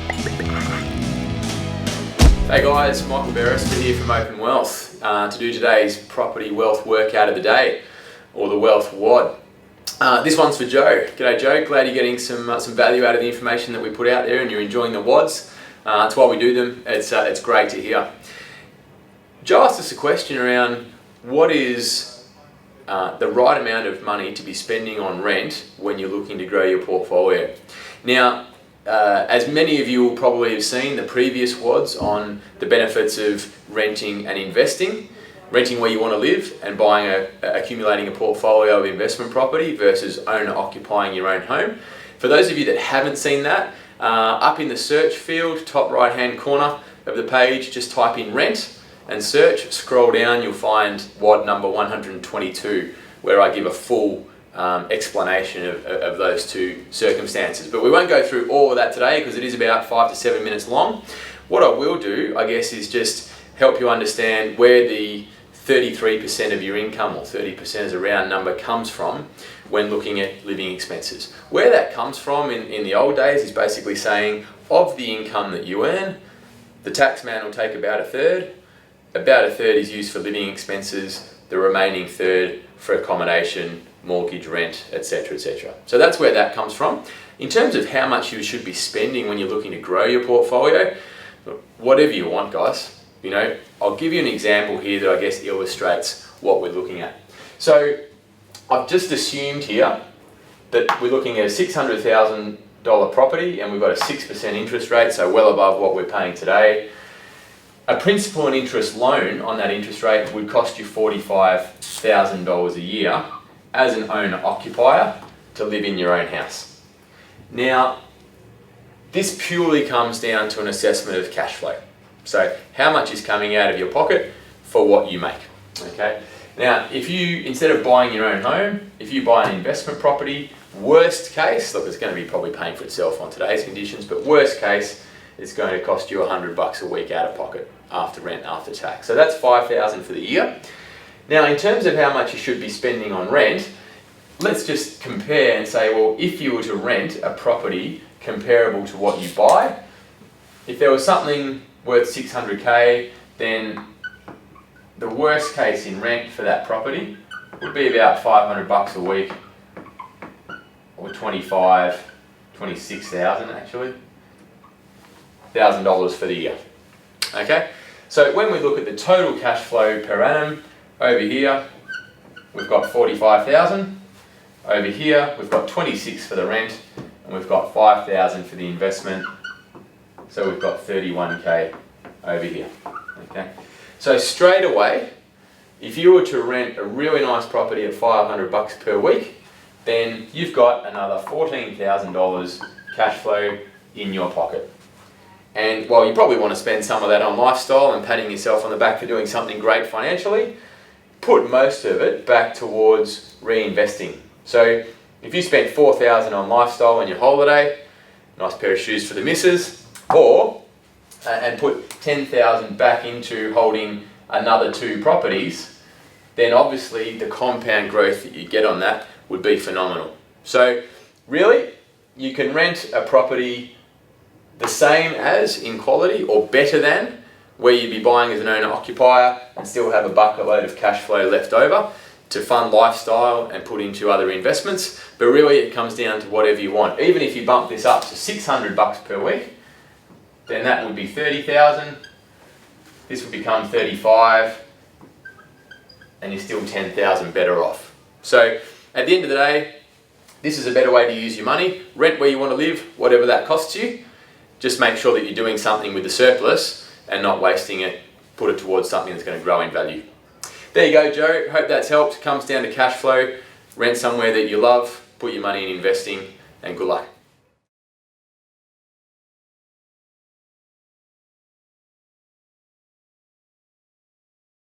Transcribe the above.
Hey guys, Michael Beresford here from Open Wealth to do today's Property Wealth Workout of the Day, or the Wealth WOD. This one's for Joe. G'day Joe, glad you're getting some value out of the information that we put out there and you're enjoying the WODs. It's why we do them. It's great to hear. Joe asked us a question around what is the right amount of money to be spending on rent when you're looking to grow your portfolio. Now, as many of you will probably have seen the previous WODs on the benefits of renting and investing, renting where you want to live and accumulating a portfolio of investment property versus owner-occupying your own home. For those of you that haven't seen that, up in the search field, top right-hand corner of the page, just type in rent and search, scroll down, you'll find WOD number 122, where I give a full explanation of those two circumstances. But we won't go through all of that today because it is about 5 to 7 minutes long. What I will do, I guess, is just help you understand where the 33% of your income, or 30% as a round number, comes from when looking at living expenses. Where that comes from in the old days is basically saying of the income that you earn, the tax man will take about a third is used for living expenses, the remaining third for accommodation, mortgage, rent, etc., etc. So that's where that comes from. In terms of how much you should be spending when you're looking to grow your portfolio, whatever you want, guys. You know, I'll give you an example here that I guess illustrates what we're looking at. So I've just assumed here that we're looking at a $600,000 property and we've got a 6% interest rate, so well above what we're paying today. A principal and interest loan on that interest rate would cost you $45,000 a year as an owner-occupier to live in your own house. Now, this purely comes down to an assessment of cash flow. So how much is coming out of your pocket for what you make, okay? Now, if you, instead of buying your own home, if you buy an investment property, worst case, look, it's going to be probably paying for itself on today's conditions, but worst case, it's going to cost you $100 a week out of pocket after rent, after tax. So that's $5,000 for the year. Now, in terms of how much you should be spending on rent, let's just compare and say, well, if you were to rent a property comparable to what you buy, if there was something worth 600K, then the worst case in rent for that property would be about $500 a week, or $26,000 actually, $1,000 for the year. Okay, so when we look at the total cash flow per annum, over here we've got 45,000. Over here we've got 26 for the rent, and we've got 5,000 for the investment. So we've got 31K over here. Okay, so straight away, if you were to rent a really nice property at $500 per week, then you've got another $14,000 cash flow in your pocket. And while you probably want to spend some of that on lifestyle and patting yourself on the back for doing something great financially, put most of it back towards reinvesting. So if you spent $4,000 on lifestyle on your holiday, nice pair of shoes for the missus, and put $10,000 back into holding another 2 properties, then obviously the compound growth that you get on that would be phenomenal. So really, you can rent a property the same as in quality or better than where you'd be buying as an owner-occupier and still have a bucket load of cash flow left over to fund lifestyle and put into other investments. But really it comes down to whatever you want. Even if you bump this up to $600 per week, then that would be 30,000. This would become 35, and you're still 10,000 better off. So at the end of the day, this is a better way to use your money. Rent where you want to live, whatever that costs you. Just make sure that you're doing something with the surplus and not wasting it. Put it towards something that's going to grow in value. There you go, Joe. Hope that's helped. Comes down to cash flow. Rent somewhere that you love. Put your money in investing, and good luck.